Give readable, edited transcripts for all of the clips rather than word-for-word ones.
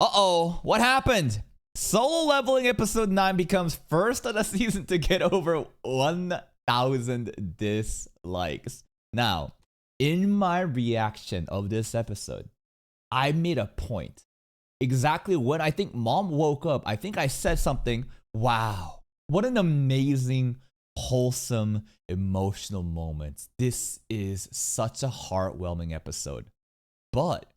Uh-oh, what happened? Solo Leveling episode 9 becomes first of the season to get over 1,000 dislikes. Now, in my reaction of this episode, I made a point. Exactly when I think Mom woke up, I think I said something, wow, what an amazing, wholesome, emotional moment. This is such a heartwarming episode. But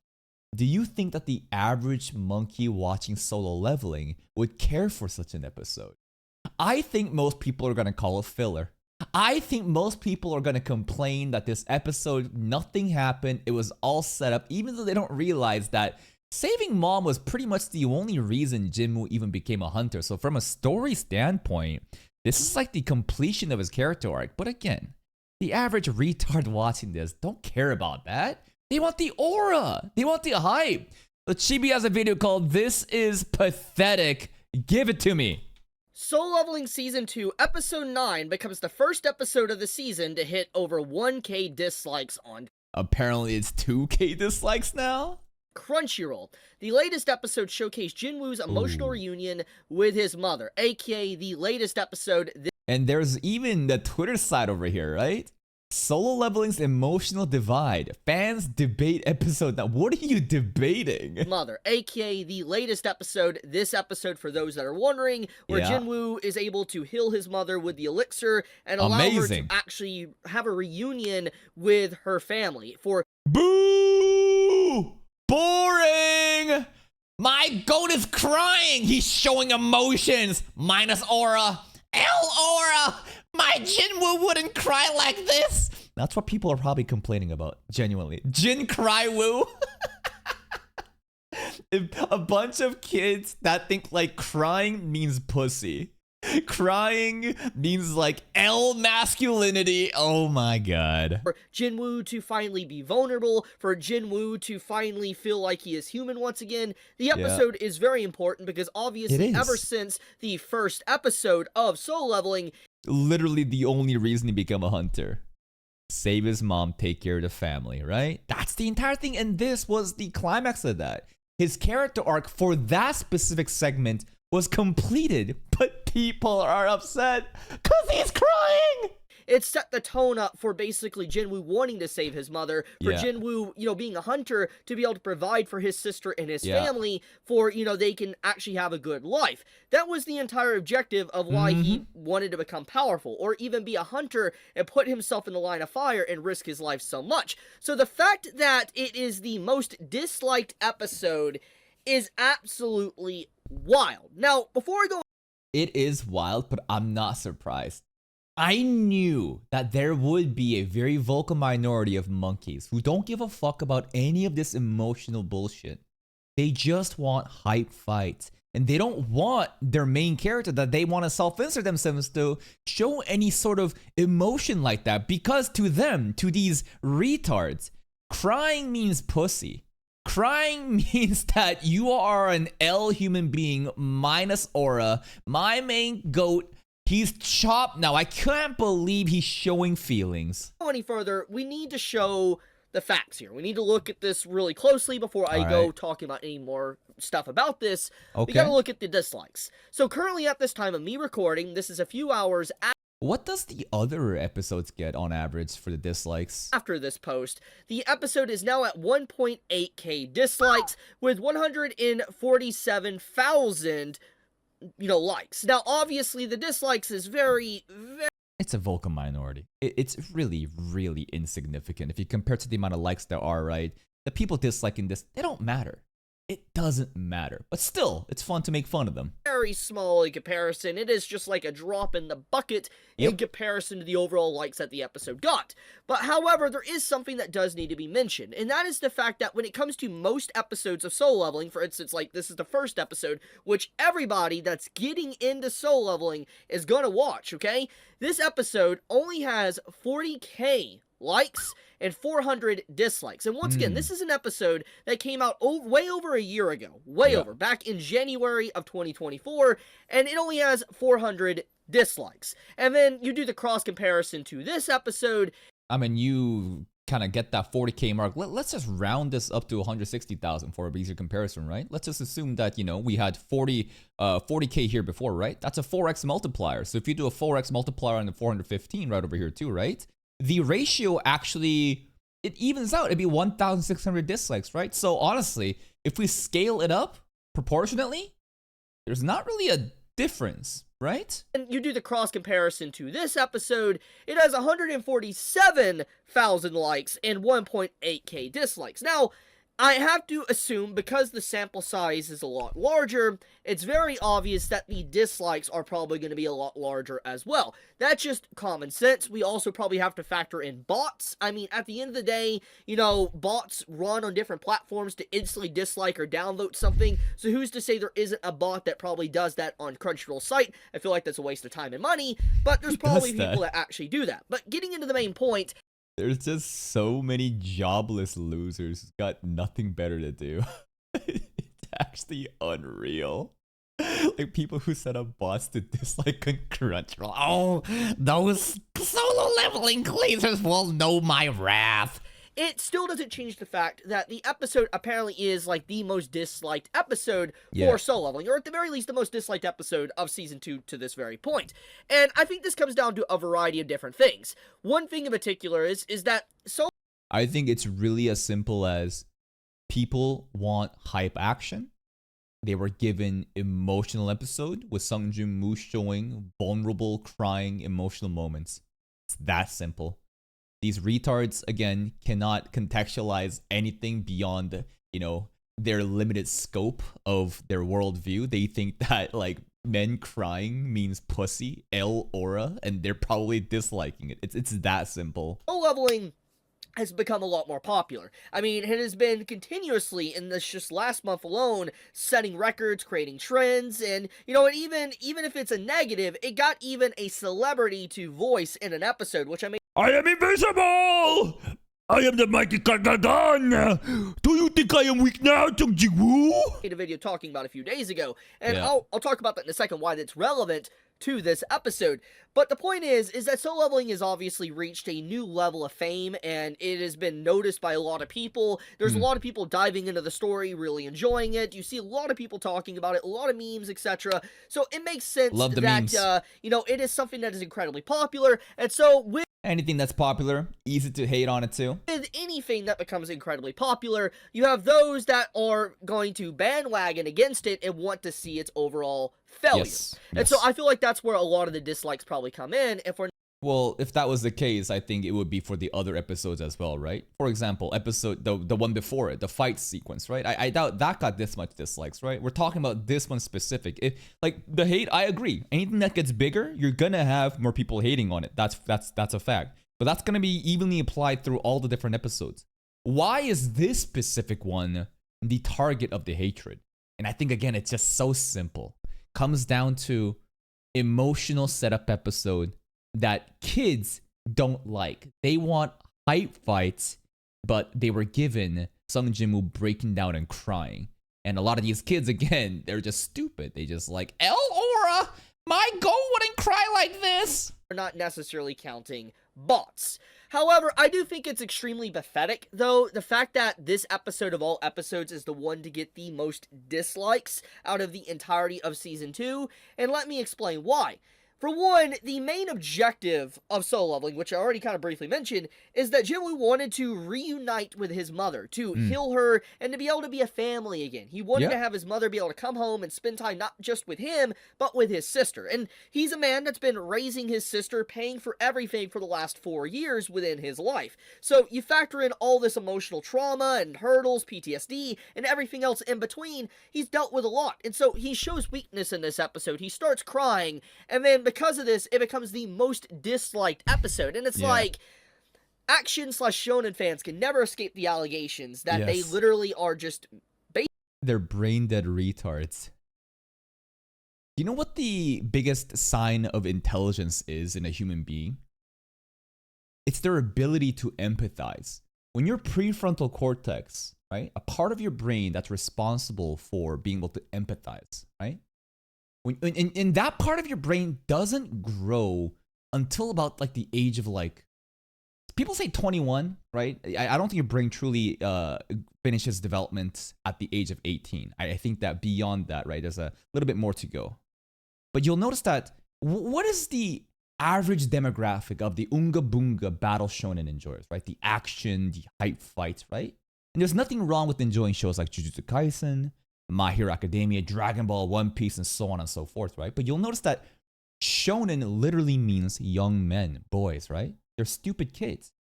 do you think that the average monkey watching Solo Leveling would care for such an episode? I think most people are going to call it filler. I think most people are going to complain that this episode, nothing happened, it was all set up, even though they don't realize that saving Mom was pretty much the only reason Jinwoo even became a hunter. So from a story standpoint, this is like the completion of his character arc. But again, the average retard watching this don't care about that. They want the aura. They want the hype. The Chibi has a video called "This is Pathetic." Give it to me. Solo Leveling Season 2, Episode 9 becomes the first episode of the season to hit over 1K dislikes on Apparently it's 2K dislikes now? Crunchyroll. The latest episode showcased Jinwoo's emotional reunion with his mother, aka the latest episode. And there's even the Twitter side over here, right? Solo Leveling's emotional divide. Fans debate episode. Now, what are you debating? Mother, aka the latest episode. This episode, for those that are wondering, where Jinwoo is able to heal his mother with the elixir and allow her to actually have a reunion with her family. For boo! Boring! My goat is crying! He's showing emotions! Minus aura! Aura! My Jinwoo wouldn't cry like this! That's what people are probably complaining about, genuinely. Jin cry woo! A bunch of kids that think like crying means pussy. Crying means like L masculinity. Oh my god. For Jinwoo to finally be vulnerable, for Jinwoo to finally feel like he is human once again. The episode is very important because obviously ever since the first episode of Solo Leveling, literally the only reason he became a hunter. Save his mom, take care of the family, right? That's the entire thing, and this was the climax of that. His character arc for that specific segment was completed, but people are upset because he's crying! It set the tone up for basically Jinwoo wanting to save his mother, for Jinwoo, being a hunter, to be able to provide for his sister and his family, for, they can actually have a good life. That was the entire objective of why he wanted to become powerful, or even be a hunter and put himself in the line of fire and risk his life so much. So the fact that it is the most disliked episode is absolutely wild. Now, before we go... It is wild, but I'm not surprised. I knew that there would be a very vocal minority of monkeys who don't give a fuck about any of this emotional bullshit. They just want hype fights. And they don't want their main character that they want to self-insert themselves to show any sort of emotion like that. Because to them, to these retards, crying means pussy. Crying means that you are an L human being minus aura. My main goat, he's chopped now. I can't believe he's showing feelings. Go any further, we need to show the facts here. We need to look at this really closely before I go talking about any more stuff about this. We gotta look at the dislikes. So currently at this time of me recording, this is a few hours after... What does the other episodes get on average for the dislikes? After this post, the episode is now at 1.8k dislikes with 147,000 likes. Now, obviously, the dislikes is very... It's a vocal minority. It's really, really insignificant. If you compare to the amount of likes there are, right? The people disliking this, they don't matter. It doesn't matter. But still, it's fun to make fun of them. Very small in comparison. It is just like a drop in the bucket in comparison to the overall likes that the episode got. But however, there is something that does need to be mentioned. And that is the fact that when it comes to most episodes of Solo Leveling, for instance, like this is the first episode, which everybody that's getting into Solo Leveling is gonna watch, okay? This episode only has 40k likes and 400 dislikes. And once again, this is an episode that came out way over a year ago. Way over. Back in January of 2024. And it only has 400 dislikes. And then you do the cross comparison to this episode. I mean, you kind of get that 40K mark, let's just round this up to 160,000 for a easier comparison, right? Let's just assume that, you know, we had 40K here before, right? That's a 4x multiplier. So if you do a 4x multiplier on the 415 right over here too, right? The ratio actually, it evens out. It'd be 1,600 dislikes, right? So honestly, if we scale it up proportionately, there's not really a difference, right? And you do the cross comparison to this episode, it has 147,000 likes and 1.8k dislikes. Now, I have to assume, because the sample size is a lot larger, it's very obvious that the dislikes are probably going to be a lot larger as well. That's just common sense. We also probably have to factor in bots. I mean, at the end of the day, you know, bots run on different platforms to instantly dislike or downvote something, so who's to say there isn't a bot that probably does that on Crunchyroll's site? I feel like that's a waste of time and money, but there's probably people that actually do that. But getting into the main point, there's just so many jobless losers who's got nothing better to do. It's actually unreal. Like people who set up bots to dislike on Crunchyroll. Oh, those solo leveling glazers will know my wrath. It still doesn't change the fact that the episode apparently is like the most disliked episode for Solo Leveling, or at the very least the most disliked episode of Season 2 to this very point. And I think this comes down to a variety of different things. One thing in particular is that I think it's really as simple as people want hype action. They were given emotional episode with Sung Jin Woo showing vulnerable, crying, emotional moments. It's that simple. These retards, again, cannot contextualize anything beyond, you know, their limited scope of their worldview. They think that, like, men crying means pussy, L aura, and they're probably disliking it. It's that simple. Solo Leveling has become a lot more popular. I mean, it has been continuously, in this just last month alone, setting records, creating trends, and, you know, and even if it's a negative, it got even a celebrity to voice in an episode, which I am invisible! I am the mighty Kagagan! Do you think I am weak now, Sung Jin Woo? made a video talking about a few days ago, and I'll talk about that in a second, why that's relevant to this episode. But the point is that Solo Leveling has obviously reached a new level of fame, and it has been noticed by a lot of people. There's a lot of people diving into the story, really enjoying it. You see a lot of people talking about it, a lot of memes, etc. So it makes sense that, you know, it is something that is incredibly popular, and so with anything that's popular, easy to hate on it too. With anything that becomes incredibly popular, you have those that are going to bandwagon against it and want to see its overall failure. And so I feel like that's where a lot of the dislikes probably come in. Well, if that was the case, I think it would be for the other episodes as well, right? For example, the one before it, the fight sequence, right? I doubt that got this much dislikes, right? We're talking about this one specific. If like the hate, I agree. Anything that gets bigger, you're gonna have more people hating on it. That's a fact. But that's gonna be evenly applied through all the different episodes. Why is this specific one the target of the hatred? And I think again, it's just so simple. Comes down to emotional setup episode that kids don't like. They want hype fights, but they were given Sung Jin Woo breaking down and crying. And a lot of these kids, again, they're just stupid. They just like, L aura, my Go wouldn't cry like this. We're not necessarily counting bots. However, I do think it's extremely pathetic, though, the fact that this episode of all episodes is the one to get the most dislikes out of the entirety of Season 2, and let me explain why. For one, the main objective of Solo Leveling, which I already kind of briefly mentioned, is that Jinwoo wanted to reunite with his mother, to heal her, and to be able to be a family again. He wanted to have his mother be able to come home and spend time not just with him, but with his sister. And he's a man that's been raising his sister, paying for everything for the last 4 years within his life. So you factor in all this emotional trauma and hurdles, PTSD, and everything else in between, he's dealt with a lot. And so he shows weakness in this episode. He starts crying, and then because of this, it becomes the most disliked episode. And it's like, action/shonen fans can never escape the allegations that they literally are just they're brain dead retards. You know what the biggest sign of intelligence is in a human being? It's their ability to empathize. When your prefrontal cortex, right, a part of your brain that's responsible for being able to empathize, right? And that part of your brain doesn't grow until about like the age of like people say 21, right? I don't think your brain truly finishes development at the age of 18. I think that beyond that, right, there's a little bit more to go. But you'll notice that what is the average demographic of the Unga Bunga battle shonen enjoyers, right? The action, the hype fights, right? And there's nothing wrong with enjoying shows like Jujutsu Kaisen, My Hero Academia, Dragon Ball, One Piece, and so on and so forth, right? But you'll notice that shonen literally means young men, boys, right? They're stupid kids.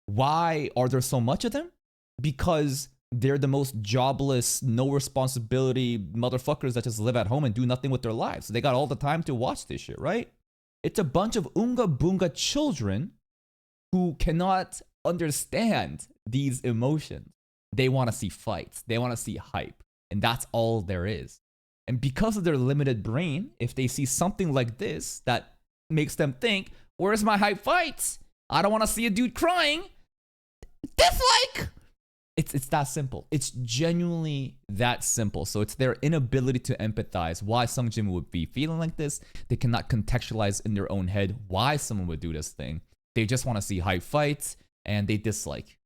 Why are there so much of them? Because they're the most jobless, no responsibility motherfuckers that just live at home and do nothing with their lives. So they got all the time to watch this shit, right? It's a bunch of Unga Bunga children who cannot understand these emotions. They want to see fights. They want to see hype. And that's all there is. And because of their limited brain, if they see something like this that makes them think, where's my hype fights? I don't want to see a dude crying. Dislike! It's that simple. It's genuinely that simple. So it's their inability to empathize why Sung Jin would be feeling like this. They cannot contextualize in their own head why someone would do this thing. They just want to see hype fights and they dislike.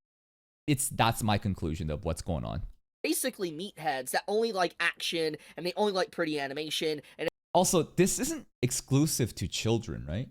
That's my conclusion of what's going on. Basically meatheads that only like action and they only like pretty animation. And also, this isn't exclusive to children, right?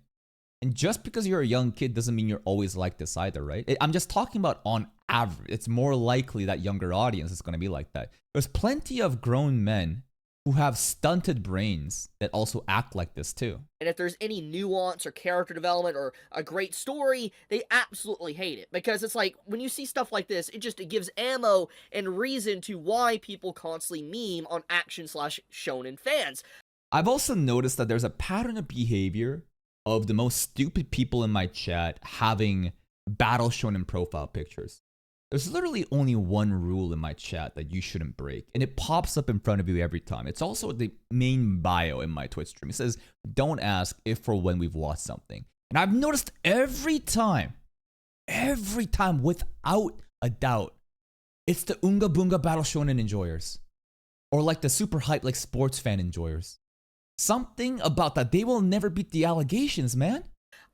And just because you're a young kid doesn't mean you're always like this either, right? I'm just talking about on average. It's more likely that younger audience is going to be like that. There's plenty of grown men who have stunted brains that also act like this too. And if there's any nuance or character development or a great story, they absolutely hate it. Because it's like, when you see stuff like this, it gives ammo and reason to why people constantly meme on action/shonen fans. I've also noticed that there's a pattern of behavior of the most stupid people in my chat having battle shonen profile pictures. There's literally only one rule in my chat that you shouldn't break, and it pops up in front of you every time. It's also the main bio in my Twitch stream. It says, don't ask if or when we've watched something. And I've noticed every time, without a doubt, it's the Unga Bunga battle shonen enjoyers. Or like the super hype like sports fan enjoyers. Something about that. They will never beat the allegations, man.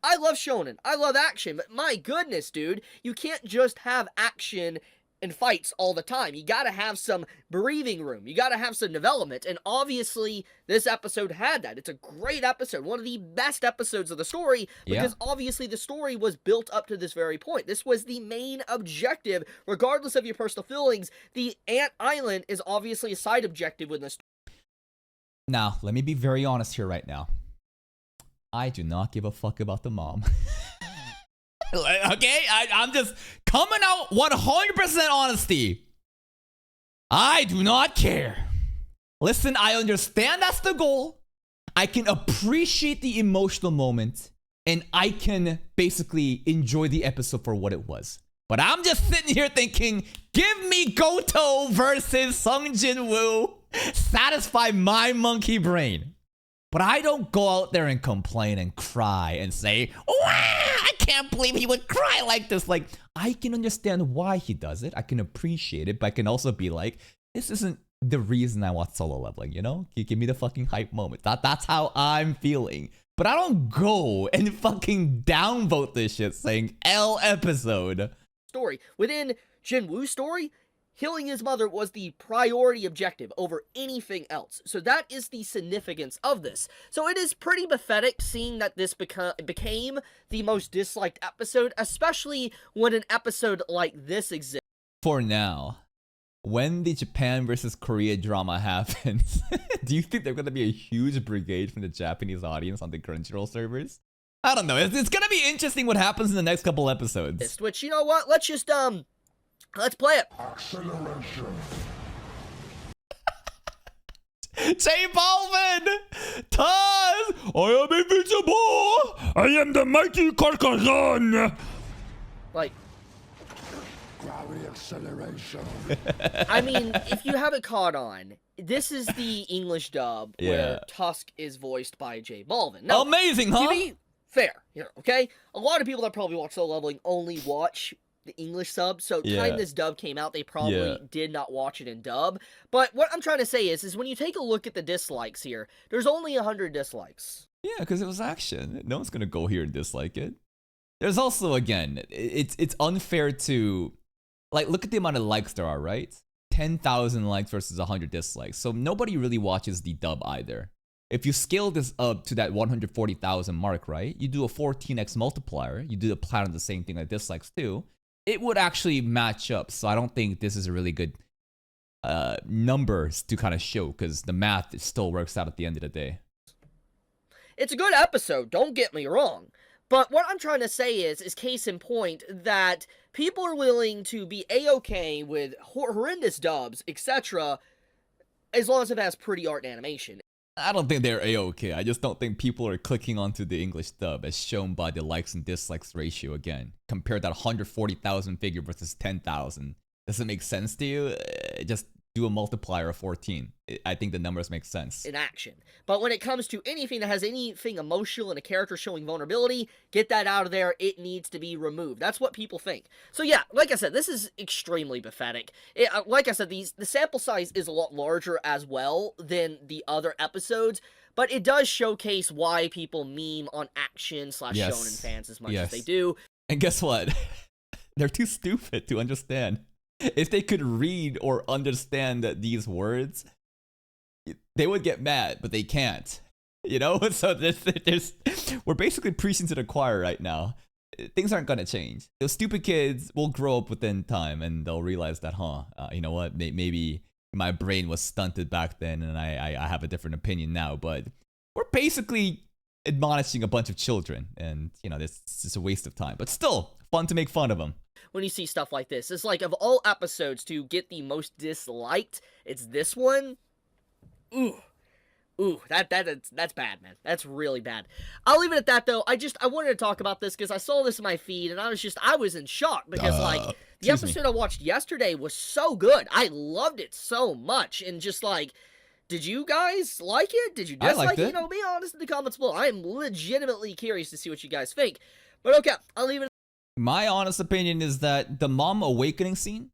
I love shonen, I love action, but my goodness, dude, you can't just have action and fights all the time. You gotta have some breathing room. You gotta have some development, and obviously, this episode had that. It's a great episode, one of the best episodes of the story, because obviously the story was built up to this very point. This was the main objective, regardless of your personal feelings. The Ant Island is obviously a side objective with this. Now, let me be very honest here right now. I do not give a fuck about the mom. Okay? I'm just coming out 100% honesty. I do not care. Listen, I understand that's the goal. I can appreciate the emotional moment. And I can basically enjoy the episode for what it was. But I'm just sitting here thinking, give me Goto versus Sung Jin Woo. Satisfy my monkey brain. But I don't go out there and complain and cry and say, wow, I can't believe he would cry like this. Like, I can understand why he does it. I can appreciate it. But I can also be like, this isn't the reason I watch Solo Leveling, you know? You give me the fucking hype moment. That's how I'm feeling. But I don't go and fucking downvote this shit saying L episode. Story. Within Jinwoo's story, healing his mother was the priority objective over anything else. So that is the significance of this. So it is pretty pathetic seeing that this became the most disliked episode, especially when an episode like this exists. For now, when the Japan versus Korea drama happens, do you think there's going to be a huge brigade from the Japanese audience on the Crunchyroll servers? I don't know. It's going to be interesting what happens in the next couple episodes. Which, you know what? Let's just, let's play it. Acceleration. J Balvin! Taz! I am invincible! I am the mighty Carcassonne! Like, Gravity acceleration. I mean, if you haven't caught on, this is the English dub where Tusk is voiced by J Balvin. Now, amazing, huh? To be fair, here, okay? A lot of people that probably watch Solo Leveling only watch the English sub, so time this dub came out, they probably did not watch it in dub. But what I'm trying to say is when you take a look at the dislikes here, there's only 100 dislikes. Yeah, because it was action. No one's gonna go here and dislike it. There's also, again, it's unfair to, like, look at the amount of likes there are, right? 10,000 likes versus 100 dislikes. So nobody really watches the dub either. If you scale this up to that 140,000 mark, right? You do a 14x multiplier. You do the plan the same thing like dislikes too. It would actually match up. So I don't think this is a really good numbers to kind of show, because the math still works out at the end of the day. It's a good episode, don't get me wrong. But what I'm trying to say is case in point, that people are willing to be A-okay with horrendous dubs, etc., as long as it has pretty art and animation. I don't think they're A-okay. I just don't think people are clicking onto the English dub as shown by the likes and dislikes ratio again. Compare that 140,000 figure versus 10,000. Does it make sense to you? Just do a multiplier of 14. I think the numbers make sense. In action. But when it comes to anything that has anything emotional and a character showing vulnerability, get that out of there. It needs to be removed. That's what people think. So yeah, like I said, this is extremely pathetic. Like I said, the sample size is a lot larger as well than the other episodes, but it does showcase why people meme on action / shonen fans as much as they do. And guess what? They're too stupid to understand. If they could read or understand these words, they would get mad, but they can't. You know? So we're basically preaching to the choir right now. Things aren't going to change. Those stupid kids will grow up within time, and they'll realize that, you know what? Maybe my brain was stunted back then, and I have a different opinion now. But we're basically admonishing a bunch of children, and, you know, this is a waste of time. But still, fun to make fun of them. When you see stuff like this, it's like, of all episodes to get the most disliked, it's this one. Ooh, that's bad, man. That's really bad. I'll leave it at that, though. I wanted to talk about this because I saw this in my feed, and I was in shock because, like, the episode I watched yesterday was so good. I loved it so much, and just like, did you guys like it? Did you dislike it? You know, be honest in the comments below. I am legitimately curious to see what you guys think. But okay, I'll leave it. My honest opinion is that the mom awakening scene,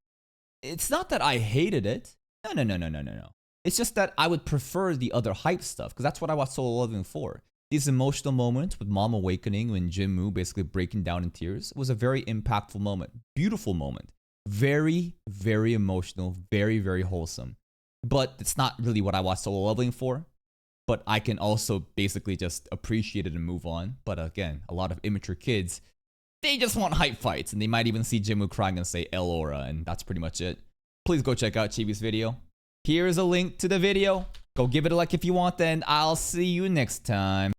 it's not that I hated it. No. It's just that I would prefer the other hype stuff, because that's what I watched Solo Leveling for. These emotional moments with mom awakening when Jinmu basically breaking down in tears was a very impactful moment. Beautiful moment. Very, very emotional. Very, very wholesome. But it's not really what I watched Solo Leveling for. But I can also basically just appreciate it and move on. But again, a lot of immature kids, they just want hype fights, and they might even see Jinmu crying and say El Aura, and that's pretty much it. Please go check out Chibi's video. Here's a link to the video. Go give it a like if you want, then I'll see you next time.